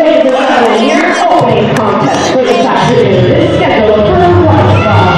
Ladies and gentlemen, your opening contest for this afternoon is scheduled for one fall.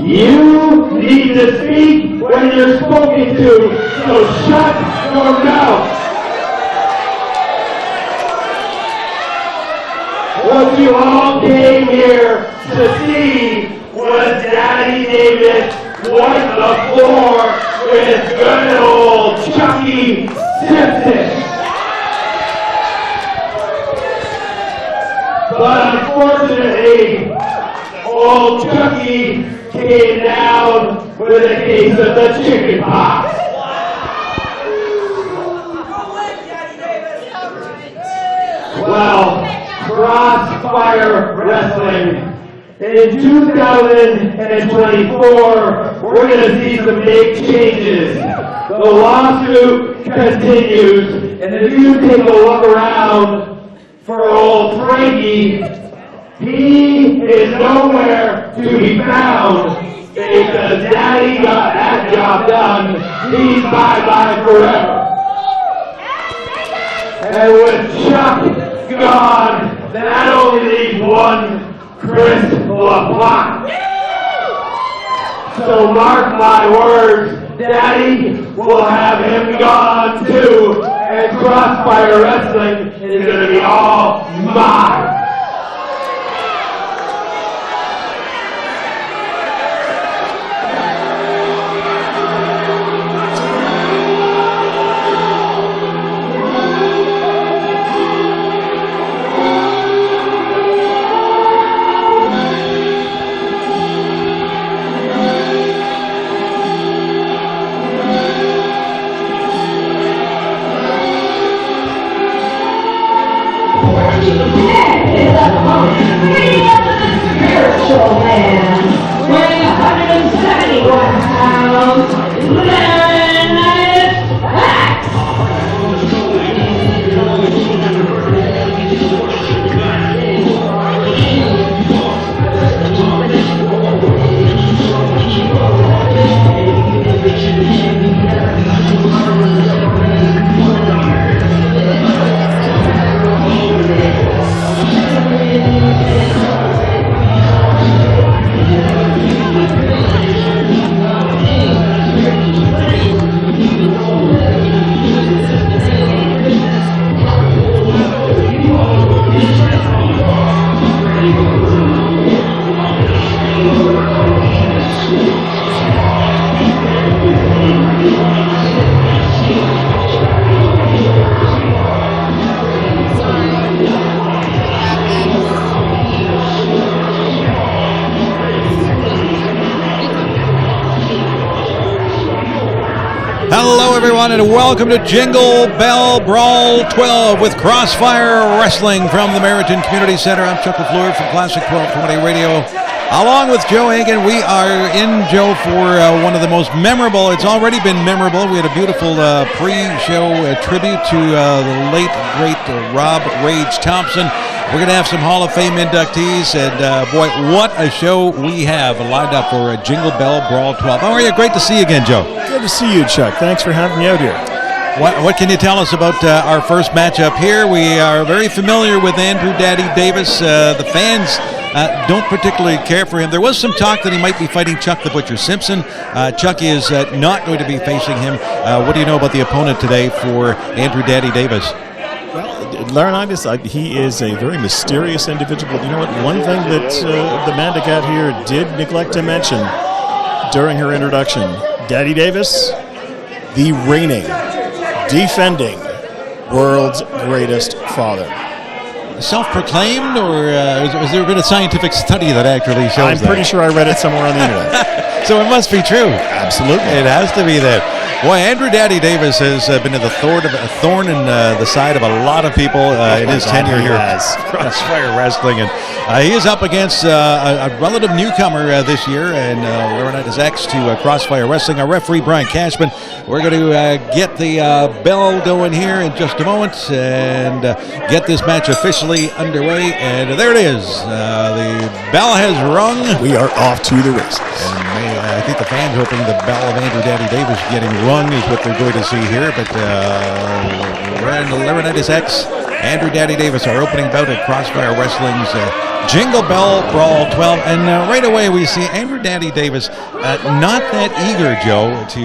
You need to speak when you're spoken to, so shut your mouth. What you all came here to see was Daddy David wipe the floor with good old Chucky Simpson. But unfortunately, old Chucky came down with a case of the chicken pox. Well, Crossfire Wrestling, in 2024, we're going to see some big changes. The lawsuit continues, and if you take a look around for old Frankie, he is nowhere to be found because Daddy got that job done. He's bye-bye forever. And with Chuck gone, that only leaves one Chris LaPlante. So mark my words, Daddy will have him gone too, and Crossfire Wrestling is going to be all mine. Yeah. Hello, everyone, and welcome to Jingle Bell Brawl 12 with Crossfire Wrestling from the Meriton Community Center. I'm Chuck LaFleur from Classic 1220 Radio. Along with Joe Hagan, we are in, Joe, for one of the most memorable. It's already been memorable. We had a beautiful pre-show tribute to the late, great Rob Rage Thompson. We're going to have some Hall of Fame inductees, and boy, what a show we have lined up for Jingle Bell Brawl 12. How are you? Great to see you again, Joe. Good to see you, Chuck. Thanks for having me out here. What can you tell us about our first matchup here? We are very familiar with Andrew Daddy Davis. The fans don't particularly care for him. There was some talk that he might be fighting Chuck the Butcher Simpson. Chuck is not going to be facing him. What do you know about the opponent today for Andrew Daddy Davis? Well, Larintiz, he is a very mysterious individual. But you know what? One thing that the Amanda got here did neglect to mention during her introduction, Daddy Davis, the reigning, defending world's greatest father. Self-proclaimed, or has there been a scientific study that actually shows that? I'm pretty sure I read it somewhere on the internet. So it must be true. Absolutely. It has to be that. Boy, Andrew Daddy Davis has been a thorn in the side of a lot of people in his tenure here at Crossfire Wrestling. And he is up against a relative newcomer this year, and Larintiz X to Crossfire Wrestling. Our referee, Brian Cashman. We're going to get the bell going here in just a moment and get this match officially underway. And there it is. The bell has rung. We are off to the races. And I think the fans hoping the bell of Andrew Daddy Davis getting rung is what they're going to see here. But we're in the Larintiz X. Andrew Daddy Davis, our opening bout at Crossfire Wrestling's Jingle Bell Brawl 12. And right away we see Andrew Daddy Davis not that eager, Joe, to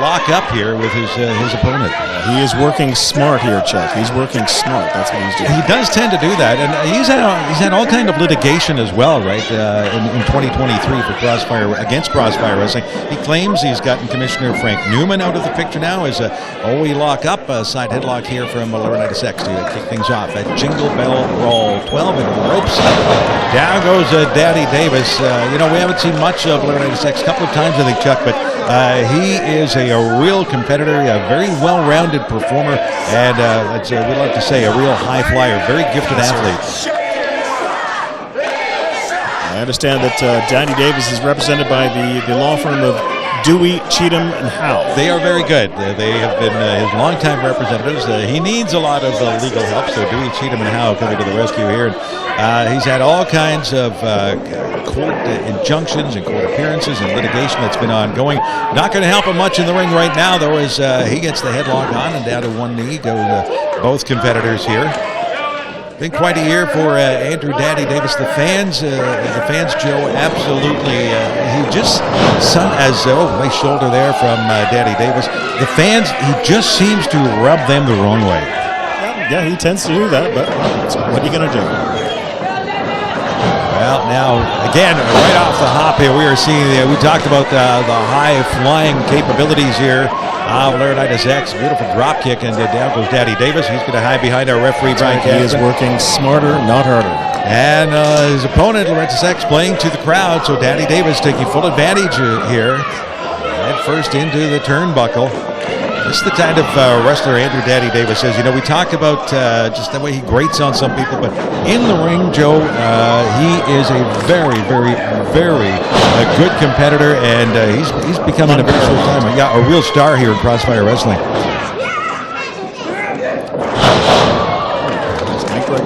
lock up here with his opponent. He is working smart here, Chuck. He's working smart. That's what he's doing. He does tend to do that, and he's had all kind of litigation as well, right? In 2023 for against Crossfire Wrestling. He claims he's gotten Commissioner Frank Newman out of the picture now as we lock up a side headlock here from Larintiz X to kick things off at Jingle Bell Brawl 12 in the ropes. Down goes Daddy Davis. We haven't seen much of Larintiz X a couple of times, I think, Chuck, but he is a real competitor, a very well-rounded performer, and we like to say a real high flyer, very gifted athlete. I understand that Daddy Davis is represented by the law firm of Dewey, Cheatham, and Howe. They are very good. They have been his longtime representatives. He needs a lot of legal help, so Dewey, Cheatham, and Howe coming to the rescue here. He's had all kinds of court injunctions and court appearances and litigation that's been ongoing. Not going to help him much in the ring right now, though, as he gets the headlock on and down to one knee go both competitors here. Been quite a year for Andrew Daddy Davis. The fans, Joe, absolutely. He just, nice shoulder there from Daddy Davis. The fans, he just seems to rub them the wrong way. Yeah, he tends to do that, but what are you going to do? Well, now, again, right off the hop here, we are seeing, we talked about the high-flying capabilities here. Larintiz X, beautiful drop kick, and down goes Daddy Davis. He's going to hide behind our referee, Brian Cashman. He is working smarter, not harder. And his opponent, Larintiz X, playing to the crowd, so Daddy Davis taking full advantage here. Head first into the turnbuckle. This is the kind of wrestler Andrew Daddy Davis is. We talked about just the way he grates on some people, but in the ring, Joe, he is a very, very, very good competitor, and he's becoming a real star here in Crossfire Wrestling.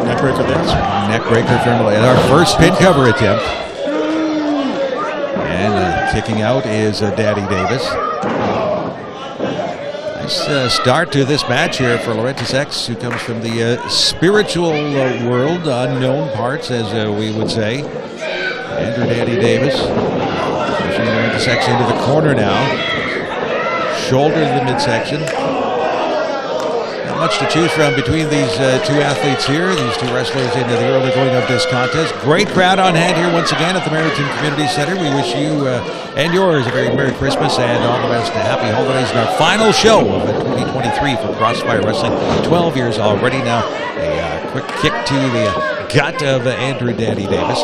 Neckbreaker there. Neckbreaker from our first pin cover attempt. And kicking out is Daddy Davis. Start to this match here for Larintiz X, who comes from the spiritual world, unknown parts, as we would say. Andrew Daddy Davis pushing Larintiz X into the corner now. Shoulder to the midsection. Not much to choose from between these two athletes here, these two wrestlers into the early going of this contest. Great crowd on hand here once again at the Meriton Community Center. We wish you and yours a very Merry Christmas and all the best. Happy holidays in our final show of 2023 for Crossfire Wrestling. 12 years already now. A quick kick to the gut of Andrew Daddy Davis.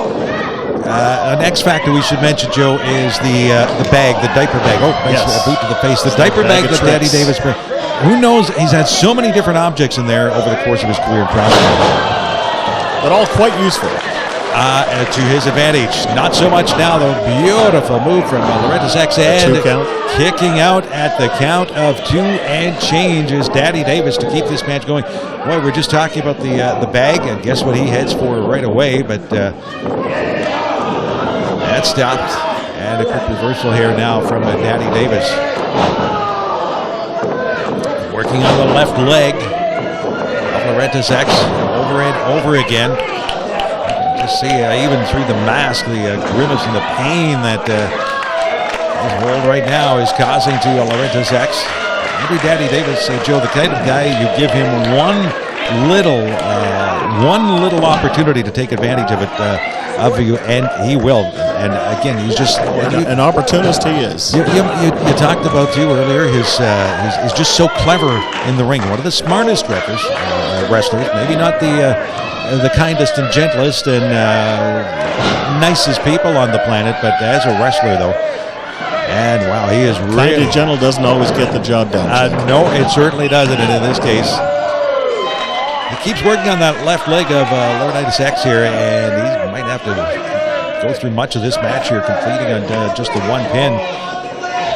An X factor we should mention, Joe, is the bag, the diaper bag. Oh, nice boot to the face. The diaper bag that Daddy Davis brings. Who knows? He's had so many different objects in there over the course of his career in Toronto. But all quite useful. To his advantage. Not so much now, though. Beautiful move from Larintiz X, and kicking out at the count of 2 and change is Daddy Davis to keep this match going. Boy, we're just talking about the bag, and guess what he heads for right away, but that stopped. And a quick reversal here now from Daddy Davis. Working on the left leg of Larintiz X over and over again. See, even through the mask, the grimace and the pain that his hold right now is causing to Larintiz X. Maybe Daddy Davis, Joe, the kind of guy you give him one little opportunity to take advantage of it, of you, and he will. And again, he's just an opportunist. He is. You talked about too earlier. He's just so clever in the ring. One of the smartest wrestlers. Maybe not the kindest and gentlest and nicest people on the planet, but as a wrestler, though. And wow, he is really kind and gentle doesn't always get the job done. No, it certainly doesn't. And in this case, he keeps working on that left leg of Larintiz X here, and he might have to go through much of this match here, completing on just the one pin.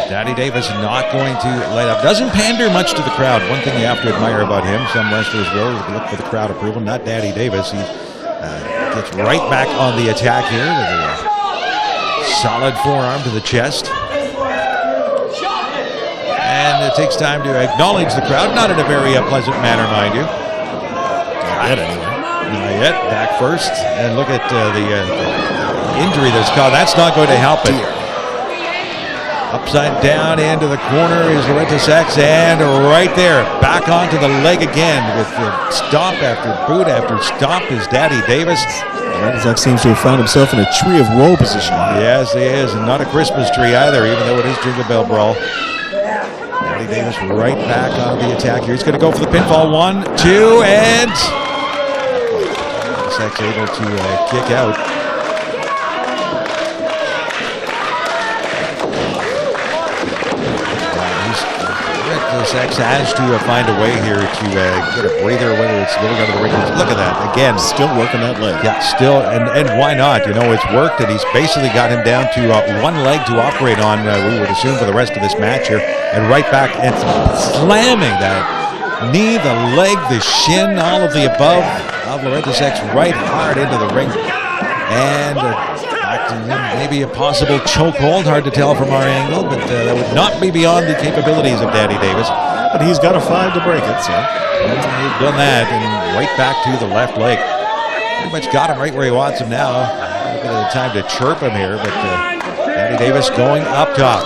Daddy Davis not going to let up. Doesn't pander much to the crowd. One thing you have to admire about him, some wrestlers will look for the crowd approval. Not Daddy Davis. He gets right back on the attack here with a solid forearm to the chest. And it takes time to acknowledge the crowd. Not in a very pleasant manner, mind you. Not yet, anyway. Not yet. Back first. And look at the injury that's caused. That's not going to help it. Upside down into the corner is Larintiz X, and right there, back onto the leg again with the stomp after boot after stomp is Daddy Davis. Larintiz X seems to have found himself in a tree of woe position. Yes, he is, and not a Christmas tree either, even though it is Jingle Bell Brawl. Daddy Davis right back on the attack here. He's going to go for the pinfall. 1, 2, and Larintiz X able to kick out. X has to find a way here to get a breather, whether it's going under the ring. Look at that again, still working that leg. Yeah, still, and why not? You know, it's worked, and he's basically got him down to one leg to operate on. We would assume for the rest of this match here, and right back and slamming that knee, the leg, the shin, all of the above of Larintiz X right hard into the ring, and. Maybe a possible chokehold, hard to tell from our angle, but that would not be beyond the capabilities of Daddy Davis. But he's got a 5 to break it, so. He's done that, and right back to the left leg. Pretty much got him right where he wants him now. A bit of time to chirp him here, but Daddy Davis going up top.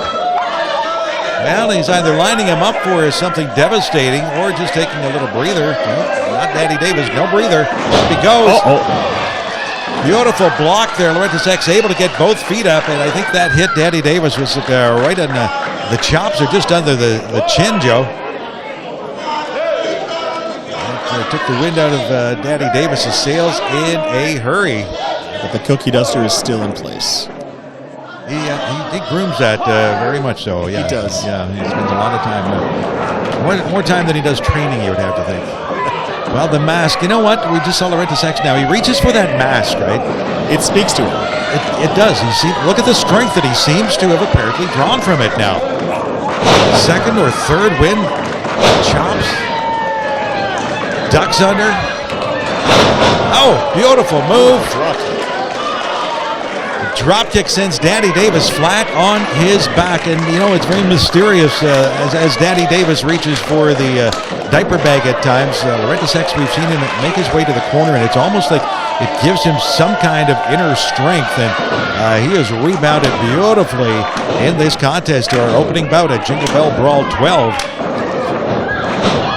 Well, he's either lining him up for something devastating or just taking a little breather. Well, not Daddy Davis, no breather. Up he goes. Beautiful block there. Larintiz X able to get both feet up, and I think that hit Daddy Davis was right on the chops or just under the chin, Joe. That took the wind out of Daddy Davis's sails in a hurry. But the cookie duster is still in place. He grooms that very much so. Yeah, he does. Yeah, he spends a lot of time, more time than he does training, you would have to think. Well, the mask, you know what? We just saw Larintiz X now. He reaches for that mask, right? It speaks to him. It does. Look at the strength that he seems to have apparently drawn from it now. Second or third win. Chops. Ducks under. Oh, beautiful move. Drop kick sends Daddy Davis flat on his back, and you know it's very mysterious as Daddy Davis reaches for the diaper bag at times. Larintiz X, we've seen him make his way to the corner, and it's almost like it gives him some kind of inner strength, and he has rebounded beautifully in this contest to our opening bout at Jingle Bell Brawl 12.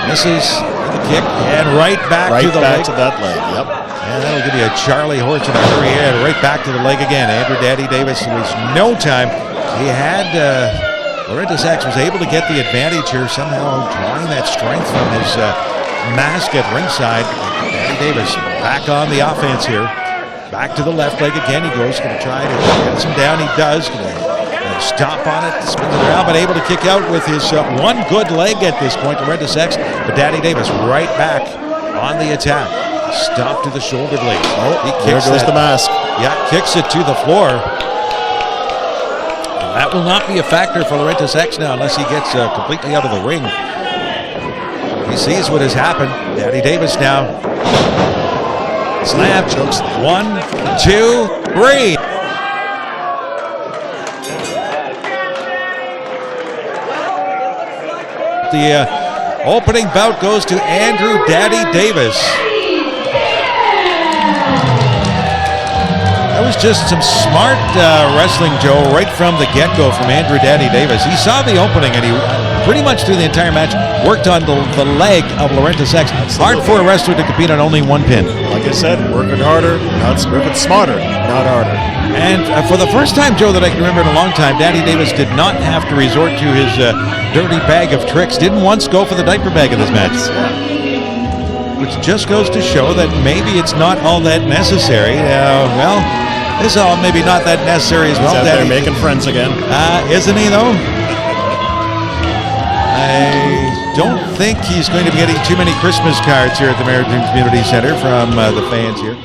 Misses the kick, and right back to the leg. To that leg, yep. And that'll give you a Charlie horse in a hurry, and right back to the leg again. Andrew Daddy Davis was no time. He had Larintiz X was able to get the advantage here, somehow drawing that strength from his mask at ringside. Daddy Davis back on the offense here. Back to the left leg again. He goes, going to try to get him down. He does. Going to stop on it, spins it around, but able to kick out with his one good leg at this point. Larintiz X, but Daddy Davis right back on the attack. Stop to the shoulder blade. Oh, he kicks there goes the mask. Yeah, kicks it to the floor. That will not be a factor for Larintiz X now unless he gets completely out of the ring. He sees what has happened. Daddy Davis now. Slam, chokes. 1, 2, 3. The opening bout goes to Andrew Daddy Davis. That was just some smart wrestling, Joe, right from the get-go from Andrew Daddy Davis. He saw the opening and he pretty much through the entire match worked on the leg of Larintiz X. Hard for a wrestler to compete on only one pin. Like I said, working harder, working smarter, not harder. And for the first time, Joe, that I can remember in a long time, Daddy Davis did not have to resort to his dirty bag of tricks. Didn't once go for the diaper bag in this match. Which just goes to show that maybe it's not all that necessary. Well, this is all maybe not that necessary as well. He's out there making friends again. Isn't he, though? I don't think he's going to be getting too many Christmas cards here at the American Community Center from the fans here.